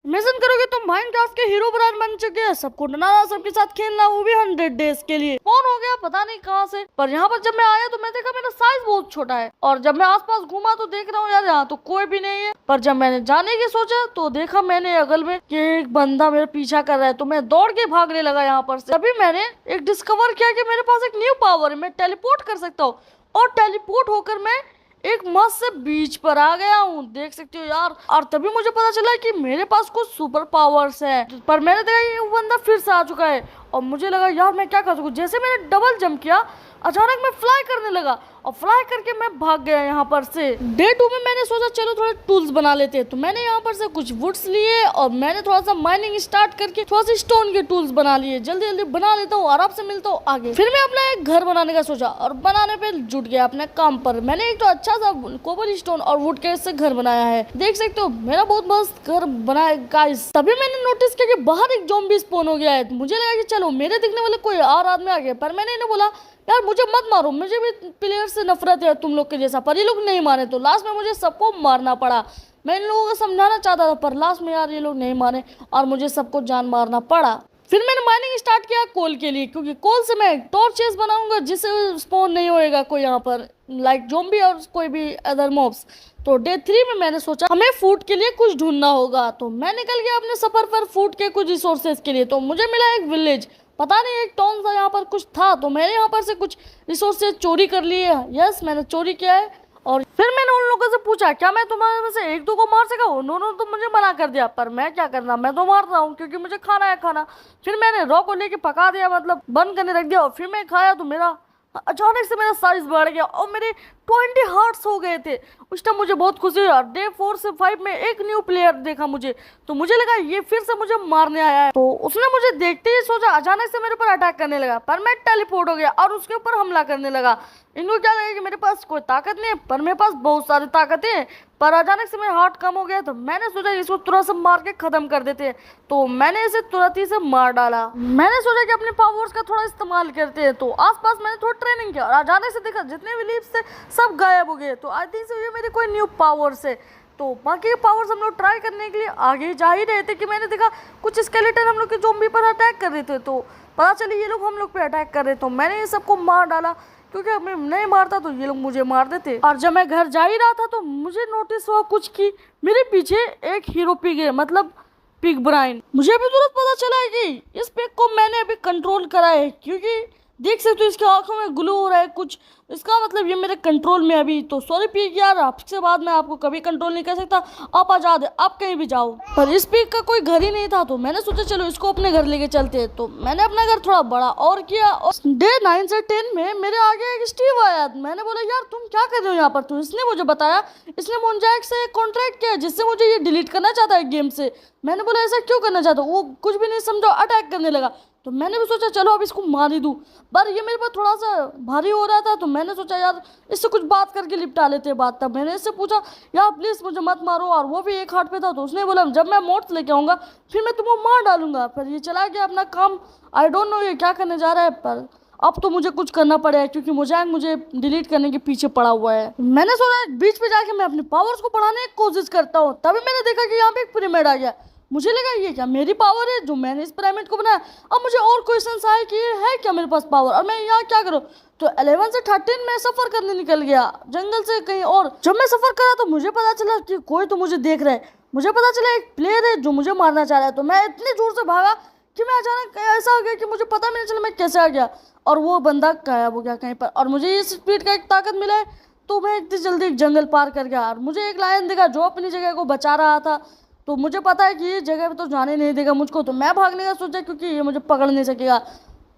Imagine करोगे तुम Minecraft के हीरो ब्रांड बन चुके हैं, सबको डराना, सबके साथ खेलना, वो भी 100 डेज के लिए। कौन हो गया पता नहीं कहाँ से। पर यहाँ पर जब मैं आया तो मैं देखा मेरा साइज बहुत छोटा है, और जब मैं आसपास घूमा तो देख रहा हूँ यार यहाँ तो कोई भी नहीं है। पर जब मैंने जाने की सोचा तो देखा मैंने अगल में कि एक बंदा मेरा पीछा कर रहा है, तो मैं दौड़ के भागने लगा यहाँ पर से। तभी मैंने एक डिस्कवर किया कि मेरे पास एक न्यू पावर है, मैं टेलीपोर्ट कर सकता हूँ। और टेलीपोर्ट होकर मैं एक मस्त से बीच पर आ गया हूँ, देख सकते हो यार। और तभी मुझे पता चला कि मेरे पास कुछ सुपर पावर्स है। पर मैंने देखा कि वो बंदा फिर से आ चुका है, और मुझे लगा यार मैं क्या कर सकूँ। जैसे मैंने डबल जंप किया, अचानक मैं फ्लाई करने लगा, और फ्लाई करके मैं भाग गया यहाँ पर से। डे 2 में मैंने सोचा चलो थोड़े टूल्स बना लेते हैं, तो मैंने यहाँ पर से कुछ वुड्स लिए, और मैंने थोड़ा सा माइनिंग स्टार्ट करके थोड़ा सा स्टोन के टूल्स बना लिए। जल्दी जल्दी बना लेता हूँ, आराम से मिलता हूँ आगे। फिर मैं अपना एक घर बनाने का सोचा, और बनाने पे जुट गया अपने काम पर। मैंने एक तो अच्छा सा कोबल स्टोन और वुड के से घर बनाया है, देख सकते हो मेरा बहुत मस्त घर बना है गाइस। तभी मैंने नोटिस किया कि बाहर एक ज़ॉम्बी स्पॉन हो गया है। मुझे लगा कि चलो मेरे दिखने वाले कोई और आदमी आ गया, पर मैंने इन्हें बोला यार मुझे मत मारो, मुझे भी प्लेयर से नफरत है तुम लोग के जैसा। पर ये लोग नहीं माने, तो लास्ट में मुझे सबको मारना पड़ा। मैं इन लोगों को समझाना चाहता था, पर लास्ट में यार ये लोग नहीं माने और मुझे सबको जान मारना पड़ा। फिर मैंने माइनिंग स्टार्ट किया कोल के लिए, क्योंकि कोल से मैं टॉर्चेस बनाऊंगा जिससे स्पॉन नहीं होएगा कोई यहाँ पर लाइक ज़ॉम्बी और कोई भी अदर मॉब्स। तो डे 3 में मैंने सोचा हमें फूड के लिए कुछ ढूंढना होगा, तो मैं निकल गया अपने सफर पर फूड के कुछ रिसोर्सेज के लिए। तो मुझे मिला एक विलेज, पता नहीं एक टाउन सा यहाँ पर कुछ था, तो मैंने यहाँ पर से कुछ रिसोर्सेज चोरी कर लिए। यस मैंने चोरी किया है। और फिर मैंने उन लोगों से पूछा क्या मैं तुम्हारे में से एक दो को मार सका। उन्होंने तो मुझे मना कर दिया, पर मैं क्या करना, मैं तो मार रहा हूँ क्योंकि मुझे खाना है खाना। फिर मैंने रॉ को लेके पका दिया, मतलब बंद करने रख दिया, और फिर मैं खाया तो मेरा अचानक से मेरा साइज बढ़ गया और मेरे 20 हार्ट्स हो गए थे। उस टाइम मुझे बहुत खुशी हुई। डे 4 से 5 में एक न्यू प्लेयर देखा मुझे, तो मुझे लगा ये फिर से मुझे मारने आया है। तो उसने मुझे देखते ही सोचा अचानक से मेरे पर अटैक करने लगा, पर मैं टेलीपोर्ट हो गया और उसके ऊपर हमला करने लगा। इनको क्या लगा कि मेरे पास कोई ताकत नहीं है, पर मेरे पास बहुत सारी ताकतें हैं। पर अचानक से मेरा हार्ट कम हो गया, तो मैंने सोचा इसको तुरंत से मार के खत्म कर देते हैं। तो मैंने इसे तुरंत ही से मार डाला। मैंने सोचा कि अपने पावर्स का थोड़ा इस्तेमाल करते हैं, तो आसपास मैंने थोड़ा ट्रेनिंग किया, और अचानक से देखा जितने भी लीव्स थे सब गायब हो गए। तो आई थिंक ये मेरे कोई न्यू पावर्स है। तो बाकी के पावर्स हम लोग ट्राई करने के लिए आगे जा ही रहे थे कि मैंने देखा कुछ स्केलेटन हम लोग के ज़ॉम्बी पर अटैक कर रहे थे। तो पता चली ये लोग हम लोग पे अटैक कर रहे, तो मैंने ये सबको मार डाला, क्योंकि मैं नहीं मारता तो ये लोग मुझे मार देते। और जब मैं घर जा ही रहा था तो मुझे नोटिस हुआ कुछ कि मेरे पीछे एक हीरो पिग है, मतलब पिग ब्राइन। मुझे अभी तुरंत पता चला है कि इस पिग को मैंने अभी कंट्रोल करा है, क्योंकि देख सकते हो इसके आंखों में ग्लो हो रहा है कुछ, इसका मतलब ये मेरे कंट्रोल में अभी। तो सॉरी पिग यार, आपसे बाद मैं आपको कभी कंट्रोल नहीं कर सकता, आप आजाद है, आप कहीं भी जाओ। पर इस पिग का कोई घर ही नहीं था, तो मैंने सोचा चलो इसको अपने घर लेके चलते हैं। तो मैंने अपना घर थोड़ा बड़ा और किया, और डे 9 से 10 में मेरे आगे एक स्टीव आया। मैंने बोला यार तुम क्या कर रहे हो यहाँ पर। तो इसने मुझे बताया इसने मोन्जैक से कॉन्ट्रैक्ट किया जिससे मुझे ये डिलीट करना चाहता है गेम से। मैंने बोला ऐसा क्यों करना चाहता हूँ, वो कुछ भी नहीं समझा, अटैक करने लगा। तो मैंने भी सोचा चलो अब इसको मार ही दूँ, पर ये मेरे पर थोड़ा सा भारी हो रहा था, तो मैंने सोचा यार इससे कुछ बात करके निपटा लेते हैं बात। तब मैंने इससे पूछा यार प्लीज़ मुझे मत मारो, और वो भी एक हाथ पे था। तो उसने बोला जब मैं मोट्स लेके आऊँगा फिर मैं तुमको मार डालूंगा। फिर ये चला गया अपना काम। आई डोंट नो ये क्या करने जा रहा है, पर अब तो मुझे कुछ करना पड़ेगा क्योंकि मुझे डिलीट करने के पीछे पड़ा हुआ है। मैंने सोचा बीच पे जाके मैं अपने पावर्स को बढ़ाने की कोशिश करता हूँ। तभी मैंने देखा कि यहाँ पे एक पिरामिड आ गया। मुझे लगा ये क्या मेरी पावर है जो मैंने इस पिरामिड को बनाया। अब मुझे और क्वेश्चन आए कि ये है क्या मेरे पास पावर, और मैं यहाँ क्या करूँ। तो 11 से 13 में सफ़र करने निकल गया जंगल से कहीं और। जब मैं सफ़र करा तो मुझे पता चला कि कोई तो मुझे देख रहा है। मुझे पता चला एक प्लेयर है जो मुझे मारना चाह रहा है। तो मैं इतनी जोर से भागा कि मैं अचानक ऐसा हो गया कि मुझे पता नहीं चला मैं कैसे आ गया, और वो बंदा गायब हो गया कहीं पर। और मुझे इस स्पीड का एक ताकत मिला है, तो मैं इतनी जल्दी एक जंगल पार कर गया। और मुझे एक लायन दिखा जो अपनी जगह को बचा रहा था। तो मुझे पता है कि ये जगह पे तो जाने नहीं देगा मुझको, तो मैं भागने का सोचा क्योंकि ये मुझे पकड़ नहीं सकेगा।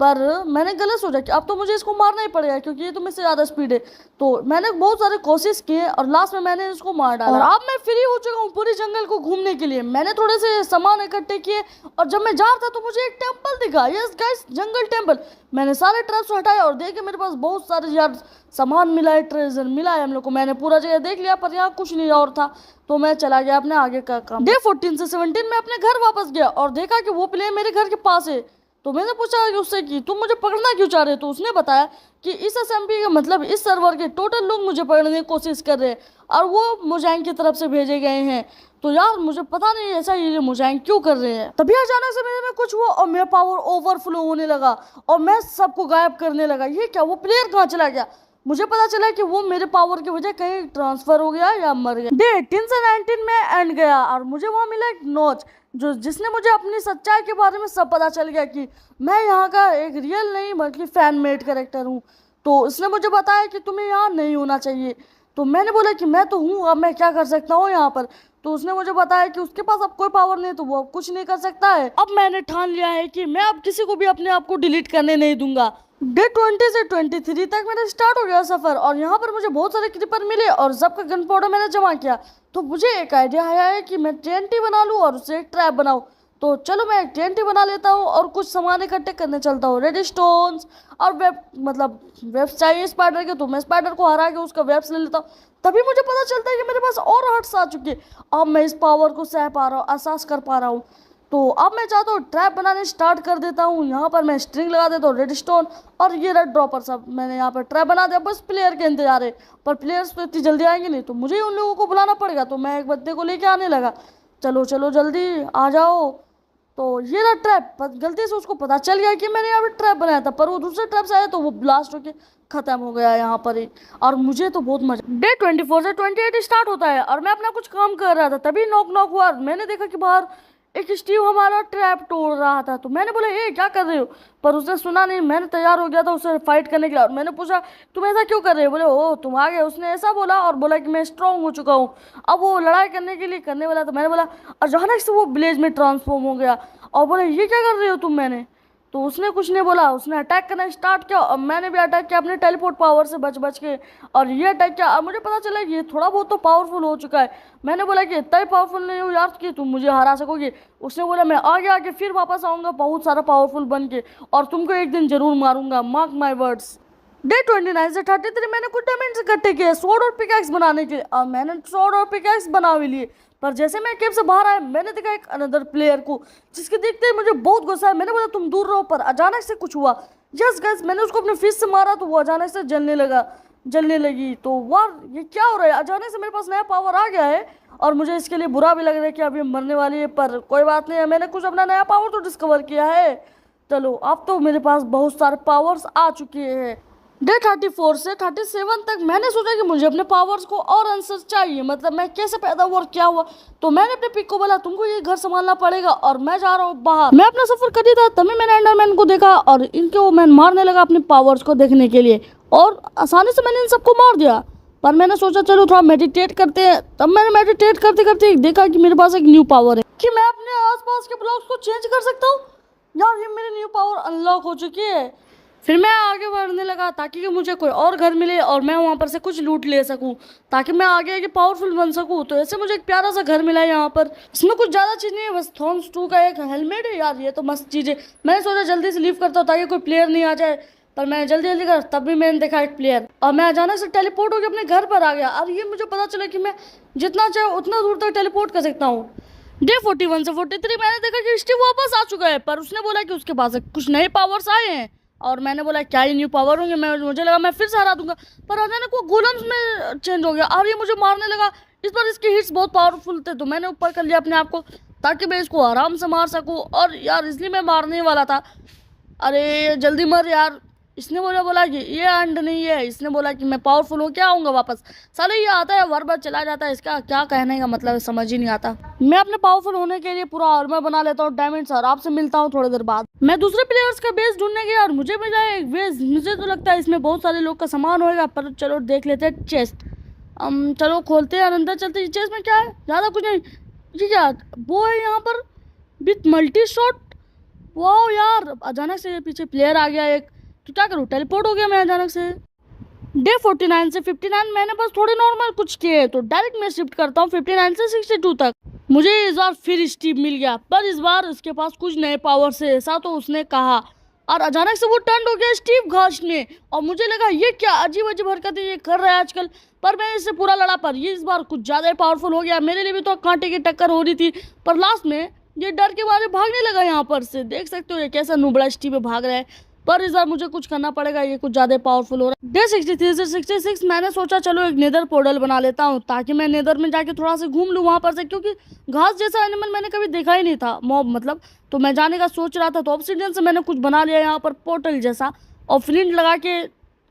पर मैंने गलत सोचा कि अब तो मुझे इसको मारना ही पड़ेगा क्योंकि ये तो मुझसे ज़्यादा स्पीड है। तो मैंने बहुत सारे कोशिश किए और लास्ट में मैंने इसको मार डाला। और अब मैं फ्री हो चुका हूँ पूरी जंगल को घूमने के लिए। मैंने थोड़े से सामान इकट्ठे किए, और जब मैं जा रहा था तो मुझे एक टेम्पल दिखा। यस गाइस, जंगल टेम्पल। मैंने सारे ट्रैप्स हटाए और देखे मेरे पास बहुत सारे यार सामान मिला है, ट्रेजर मिला है हम लोग को। मैंने पूरा जगह देख लिया, पर यहाँ कुछ नहीं और था, तो मैं चला गया अपने आगे का काम। डे 14 से 17 में अपने घर वापस गया और देखा कि वो प्लेयर मेरे घर के पास है। तो मैंने पूछा कि उससे कि तुम मुझे पकड़ना क्यों चाह रहे हो, तो उसने बताया कि इस SMP का मतलब इस सर्वर के टोटल लोग मुझे पकड़ने की कोशिश कर रहे हैं और वो मोजैंग की तरफ से भेजे गए हैं। तो यार मुझे पता नहीं ऐसा ये मोजैंग क्यों कर रहे हैं। तभी अचानक से मेरे में कुछ हुआ और मेरा पावर ओवरफ्लो होने लगा और मैं सबको गायब करने लगा। ये क्या, वो प्लेयर कहाँ चला गया? मुझे पता चला कि वो मेरे पावर की वजह कहीं ट्रांसफर हो गया या मर गया। डे 18 से 19 में एंड गया और मुझे वहाँ मिला एक नोच जिसने मुझे अपनी सच्चाई के बारे में सब पता चल गया कि मैं यहाँ का एक रियल नहीं बल्कि फैन मेड कैरेक्टर हूँ। तो उसने मुझे बताया कि तुम्हें यहाँ नहीं होना चाहिए। तो मैंने बोला कि मैं तो हूँ, अब मैं क्या कर सकता हूँ यहाँ पर। तो उसने मुझे बताया कि उसके पास अब कोई पावर नहीं, तो वो अब कुछ नहीं कर सकता है। अब मैंने ठान लिया है कि मैं अब किसी को भी अपने आप को डिलीट करने नहीं दूंगा। डे 20 से 23 तक मेरा स्टार्ट हो गया सफ़र और यहाँ पर मुझे बहुत सारे क्रीपर मिले और सबका गन पाउडर मैंने जमा किया। तो मुझे एक आइडिया आया है कि मैं TNT बना लूँ और उसे एक ट्रैप बनाऊँ। तो चलो मैं एक TNT बना लेता हूँ और कुछ सामान इकट्ठे करने चलता हूँ। रेड स्टोन्स और वेब्स चाहिए स्पाइडर के, तो मैं स्पाइडर को हरा के उसका वेब्स ले लेता हूँ। तभी मुझे पता चलता है कि मेरे पास और हर्ट्स आ चुके हैं। अब मैं इस पावर को सह पा रहा हूँ, एहसास कर पा रहा हूँ। तो अब मैं चाहता हूँ ट्रैप बनाने स्टार्ट कर देता हूँ। यहाँ पर मैं स्ट्रिंग लगा देता हूँ, रेड स्टोन और ये रेड ड्रॉपर सब मैंने यहाँ पर ट्रैप बना दिया। बस प्लेयर के इंतजार है, पर प्लेयर्स तो इतनी जल्दी आएंगे नहीं, तो मुझे उन लोगों को बुलाना पड़ेगा। तो मैं एक बंदे को लेके आने लगा, चलो चलो जल्दी आ जाओ। तो ये रहा ट्रैप। गलती से उसको पता चल गया कि मैंने यहाँ पर ट्रैप बनाया था, पर वो दूसरे ट्रैप से आया तो वो ब्लास्ट होके खत्म हो गया यहाँ पर ही। और मुझे तो बहुत मजा। डे 24 से 28 स्टार्ट होता है और मैं अपना कुछ काम कर रहा था, तभी नॉक नॉक हुआ। मैंने देखा कि बाहर एक स्टीव हमारा ट्रैप तोड़ रहा था। तो मैंने बोला ये क्या कर रहे हो, पर उसने सुना नहीं। मैंने तैयार हो गया था उससे फाइट करने के लिए और मैंने पूछा तुम ऐसा क्यों कर रहे हो? बोले ओ तुम आ गए। उसने ऐसा बोला और बोला कि मैं स्ट्रांग हो चुका हूँ। अब वो लड़ाई करने के लिए करने वाला, तो मैंने बोला अचानक से वो विलेज में ट्रांसफॉर्म हो गया और बोले ये क्या कर रहे हो तुम? मैंने तो उसने कुछ नहीं बोला, उसने अटैक करना स्टार्ट किया और मैंने भी अटैक किया अपने टेलीपोर्ट पावर से बच बच के और ये अटैक किया। अब मुझे पता चला कि ये थोड़ा बहुत तो पावरफुल हो चुका है। मैंने बोला कि इतना ही पावरफुल नहीं हो यार कि तुम मुझे हरा सकोगे। उसने बोला मैं आगे आके फिर वापस आऊँगा बहुत सारा पावरफुल बन के और तुमको एक दिन जरूर मारूंगा, मार्क माई वर्ड्स। डे 29 से 33 मैंने कुछ डायमंड्स इकट्ठे किए स्वॉर्ड और पिकैक्स बनाने के लिए और मैंने स्वॉर्ड और पिकैक्स बना भी लिए। पर जैसे मैं केव से बाहर आया मैंने देखा एक अनदर प्लेयर को, जिसके देखते ही मुझे बहुत गुस्सा है। मैंने बोला तुम दूर रहो, पर अचानक से कुछ हुआ। यस गाइस, मैंने उसको अपने फिस्ट से मारा तो वो अचानक से जलने लगी। तो वाह ये क्या हो रहा है, अचानक से मेरे पास नया पावर आ गया है और मुझे इसके लिए बुरा भी लग रहा है कि अब ये मरने वाली है, पर कोई बात नहीं है, मैंने कुछ अपना नया पावर तो डिस्कवर किया है। चलो अब तो मेरे पास बहुत सारे पावर्स आ चुके हैं। डे 34 से 37 तक मैंने सोचा कि मुझे अपने पावर्स को और आंसर चाहिए, मतलब मैं कैसे पैदा हुआ और क्या हुआ। तो मैंने अपने पिक को बोला तुमको ये घर संभालना पड़ेगा और मैं जा रहा हूँ बाहर। मैं अपना सफर कर ही था तभी मैंने एंडरमैन को देखा और इनको मैं मारने लगा अपने पावर्स को देखने के लिए और आसानी से मैंने इन सबको मार दिया। पर मैंने सोचा चलो थोड़ा मेडिटेट करते हैं। तब मैंने मेडिटेट करते करते देखा कि मेरे पास एक न्यू पावर है कि मैं अपने आसपास के ब्लॉक्स को चेंज कर सकता हूँ। यार ये मेरी न्यू पावर अनलॉक हो चुकी है। फिर मैं आगे बढ़ने लगा ताकि कि मुझे कोई और घर मिले और मैं वहाँ पर से कुछ लूट ले सकूँ ताकि मैं आगे पावरफुल बन सकूँ। तो ऐसे मुझे एक प्यारा सा घर मिला है यहाँ पर। इसमें कुछ ज़्यादा चीज़ नहीं है, बस थॉर्न्स 2 का एक हेलमेट है। यार ये तो मस्त चीज़ है। मैंने सोचा जल्दी से लीव करता हूँ ताकि कोई प्लेयर नहीं आ जाए, पर मैं जल्दी कर तब भी मैंने देखा एक प्लेयर और मैं अचानक से टेलीपोर्ट होकर अपने घर पर आ गया। और ये मुझे पता चला कि मैं जितना चाहे उतना दूर तक टेलीपोर्ट कर सकता हूँ। डे 41 से 43 मैंने देखा कि स्टीव वापस आ चुका है, पर उसने बोला कि उसके पास कुछ नए पावर्स आए हैं और मैंने बोला क्या ये न्यू पावर होंगे। मुझे लगा मैं फिर से हरा दूंगा, पर अचानक वो गोलम्स में चेंज हो गया और ये मुझे मारने लगा। इस बार इसके हिट्स बहुत पावरफुल थे तो मैंने ऊपर कर लिया अपने आप को ताकि मैं इसको आराम से मार सकूं। और यार इसलिए मैं मारने वाला था। अरे जल्दी मर यार। इसने बोला कि ये एंड नहीं है। इसने बोला कि मैं पावरफुल हो क्या आऊँगा वापस। साले ये आता है बार बार चला जाता है, इसका क्या कहने का मतलब है समझ ही नहीं आता। मैं अपने पावरफुल होने के लिए पूरा आर्मर बना लेता हूँ डायमंड्स और आपसे मिलता हूँ थोड़ी देर बाद। मैं दूसरे प्लेयर्स का बेस ढूंढने गया और मुझे मिला एक बेस। मुझे तो लगता है इसमें बहुत सारे लोग का सामान होएगा, पर चलो देख लेते हैं। चेस्ट चलो खोलते हैं और अंदर चलते हैं। चेस्ट में क्या है? ज़्यादा कुछ नहीं। ये क्या वो है यहाँ पर विथ मल्टी शॉट। वाह यार अचानक से पीछे प्लेयर आ गया एक, तो क्या करूँ टेलीपोर्ट हो गया मैं अचानक से। डे 49 से 59 मैंने बस थोड़े नॉर्मल कुछ किए तो डायरेक्ट मैं शिफ्ट करता हूँ 59 से 62 तक। मुझे इस बार फिर स्टीव मिल गया, पर इस बार उसके पास कुछ नए पावर से, ऐसा तो उसने कहा। और अचानक से वो टर्न हो गया स्टीव घासने और मुझे लगा ये क्या अजीब अजीब हरकतें ये कर रहा है आजकल। पर मैं इससे पूरा लड़ा, पर ये इस बार कुछ ज़्यादा ही पावरफुल हो गया। मेरे लिए भी तो कांटे की टक्कर हो रही थी, पर लास्ट में ये डर के मारे भागने लगा यहाँ पर से। देख सकते हो ये कैसा नुबड़ा स्टीव भाग रहा है, पर इस बार मुझे कुछ करना पड़ेगा, ये कुछ ज्यादा पावरफुल हो रहा है। डे 63 से 66 मैंने सोचा चलो एक नेदर पोर्टल बना लेता हूँ, ताकि मैं नेदर में जाके थोड़ा सा घूम लूँ वहाँ पर से, क्योंकि घास जैसा एनिमल मैंने कभी देखा ही नहीं था, मॉब मतलब। तो मैं जाने का सोच रहा था, तो ऑब्सिडियन से मैंने कुछ बना लिया यहाँ पर पोर्टल जैसा, और फ्लिंट लगा के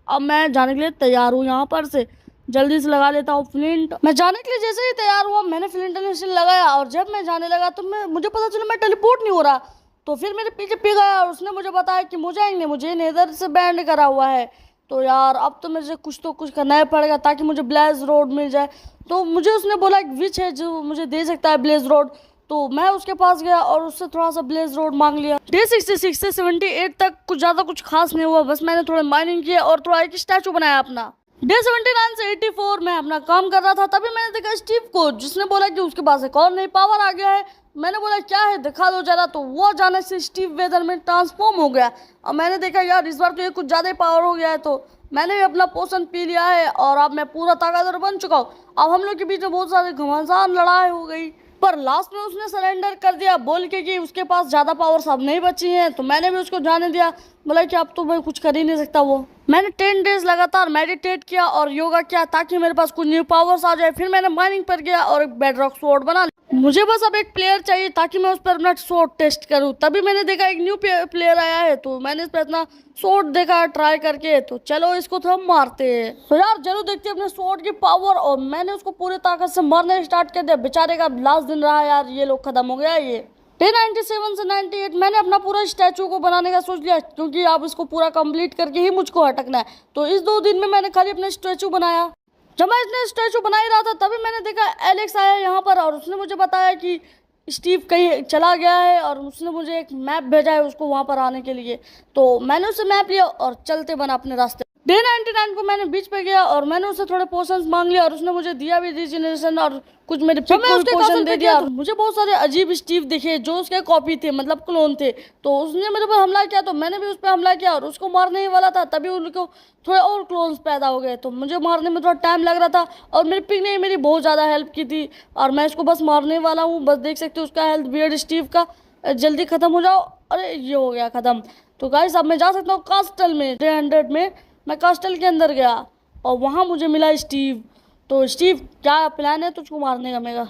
अब मैं जाने के लिए तैयार हूँ यहाँ पर से। जल्दी से लगा लेता हूँ फ्लिंट। मैं जाने के लिए जैसे ही तैयार हुआ मैंने फ्लिंट लगाया, और जब मैं जाने लगा तो मुझे पता चला मैं टेलीपोर्ट नहीं हो रहा। तो फिर मेरे पीछे पी गया और उसने मुझे बताया कि मुझे नेदर से बैंड करा हुआ है। तो यार अब तो मुझे कुछ करना ही पड़ेगा ताकि मुझे ब्लेज रोड मिल जाए। तो मुझे उसने बोला एक विच है जो मुझे दे सकता है ब्लेज रोड। तो मैं उसके पास गया और उससे थोड़ा सा ब्लेज रोड मांग लिया। डे 66 से 78 तक कुछ खास नहीं हुआ, बस मैंने थोड़ा माइनिंग किया और थोड़ा एक स्टैचू बनाया अपना। डे 79 से 84 मैं अपना काम कर रहा था, तभी मैंने देखा स्टीव को, जिसने बोला कि उसके पास एक और नई पावर आ गया है। मैंने बोला क्या है दिखा दो जरा, तो वो अचानक से स्टीव वेदर में ट्रांसफॉर्म हो गया। और मैंने देखा यार इस बार तो ये कुछ ज़्यादा ही पावर हो गया है, तो मैंने भी अपना पोषण पी लिया है और अब मैं पूरा ताकतवर बन चुका हूँ। अब हम लोग के बीच में बहुत सारे घमासान लड़ाई हो गई, पर लास्ट में उसने सरेंडर कर दिया बोल के कि उसके पास ज़्यादा पावर्स अब नहीं बची हैं। तो मैंने भी उसको जाने दिया, बोला कि अब तो मैं कुछ कर ही नहीं सकता। वो मैंने 10 डेज लगातार मेडिटेट किया और योगा किया ताकि मेरे पास कुछ न्यू पावर्स आ जाए। फिर मैंने माइनिंग पर गया और एक बेडरॉक स्वॉर्ड बना लिया। मुझे बस अब एक प्लेयर चाहिए ताकि मैं उस पर अपना स्वॉर्ड टेस्ट करूं। तभी मैंने देखा एक न्यू प्लेयर आया है, तो मैंने इस पर अपना स्वॉर्ड देखा ट्राई करके। तो चलो इसको तो हम मारते हैं। तो यार जरूर देखते हैं अपने स्वॉर्ड की पावर, और मैंने उसको पूरी ताकत से मारने स्टार्ट कर दिया। बेचारे का लास्ट दिन रहा यार, ये लोग खत्म हो गया। ये डे 97 से 98 मैंने अपना पूरा स्टैचू को बनाने का सोच लिया, क्योंकि अब इसको पूरा कंप्लीट करके ही मुझको हटकना है। तो इस 2 दिन में मैंने खाली अपना स्टैचू बनाया। जब मैं इतने स्टैचू बना ही रहा था तभी मैंने देखा एलेक्स आया यहाँ पर, और उसने मुझे बताया कि स्टीव कहीं चला गया है और उसने मुझे एक मैप भेजा है उसको वहाँ पर आने के लिए। तो मैंने उससे मैप लिया और चलते बना अपने रास्ते। डे 99 को मैंने बीच पे गया और मैंने उससे थोड़े पोशंस मांग लिया और उसने मुझे दिया भी रीजनरेशन और कुछ मेरे पिक को भी पोशन दे दिया। मुझे बहुत सारे अजीब स्टीव दिखे जो उसके कॉपी थे, मतलब क्लोन थे। तो उसने मेरे पर हमला किया, तो मैंने भी उस पर हमला किया और उसको मारने ही वाला था, तभी उनको थोड़े और क्लोन्स पैदा हो गए। तो मुझे मारने में थोड़ा टाइम लग रहा था और मेरे पिक ने मेरी बहुत ज़्यादा हेल्प की थी, और मैं इसको बस मारने वाला हूँ। बस देख सकते हो उसका हेल्थ बियर्ड स्टीव का जल्दी ख़त्म हो जाओ। अरे ये हो गया ख़त्म। तो गाइस अब मैं जा सकता हूँ कास्टल में। 300 में मैं कास्टल के अंदर गया और वहाँ मुझे मिला स्टीव। तो स्टीव क्या प्लान है तुझको मारने का मेरा?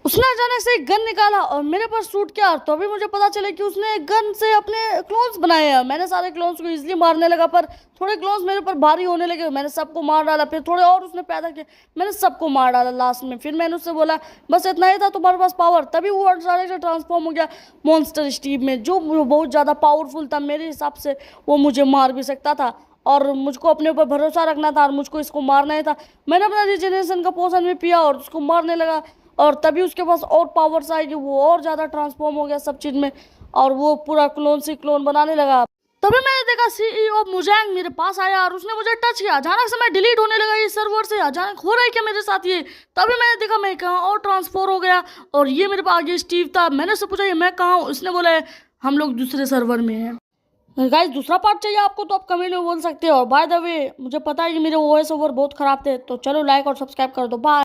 उसने अचानक से एक गन निकाला और मेरे पर शूट किया। तो अभी मुझे पता चला कि उसने एक गन से अपने क्लोन्स बनाए हैं। मैंने सारे क्लोन्स को इजीली मारने लगा, पर थोड़े क्लोन्स मेरे पर भारी होने लगे। मैंने सबको मार डाला, फिर थोड़े और उसने पैदा किए, मैंने सबको मार डाला लास्ट में। फिर मैंने उससे बोला बस इतना ही था तुम्हारे पास पावर, तभी वो अचानक से ट्रांसफॉर्म हो गया मॉन्स्टर स्टीव में, जो बहुत ज़्यादा पावरफुल था। मेरे हिसाब से वो मुझे मार भी सकता था और मुझको अपने ऊपर भरोसा रखना था और मुझको इसको मारना ही था। मैंने अपना रिजनरेशन का पोशन भी पिया और उसको मारने लगा, और तभी उसके पास और पावर्स आएगी, वो और ज़्यादा ट्रांसफॉर्म हो गया सब चीज़ में और वो पूरा क्लोन से क्लोन बनाने लगा। तभी मैंने देखा CEO मुजैंग मेरे पास आया और उसने मुझे टच किया। अचानक से मैं डिलीट होने लगा इस सर्वर से। अचानक हो रहा है क्या मेरे साथ ये? तभी मैंने देखा मैं कहाँ और ट्रांसफर हो गया और ये मेरे पास आगे स्टीव था। मैंने उससे पूछा ये मैं कहाँ हूँ? उसने बोला हम लोग दूसरे सर्वर में हैं। गाइस दूसरा पार्ट चाहिए आपको तो आप कमेंट में बोल सकते हो। और बाय द वे मुझे पता है कि मेरे वॉइस ओवर बहुत ख़राब थे, तो चलो लाइक और सब्सक्राइब कर दो। बाय।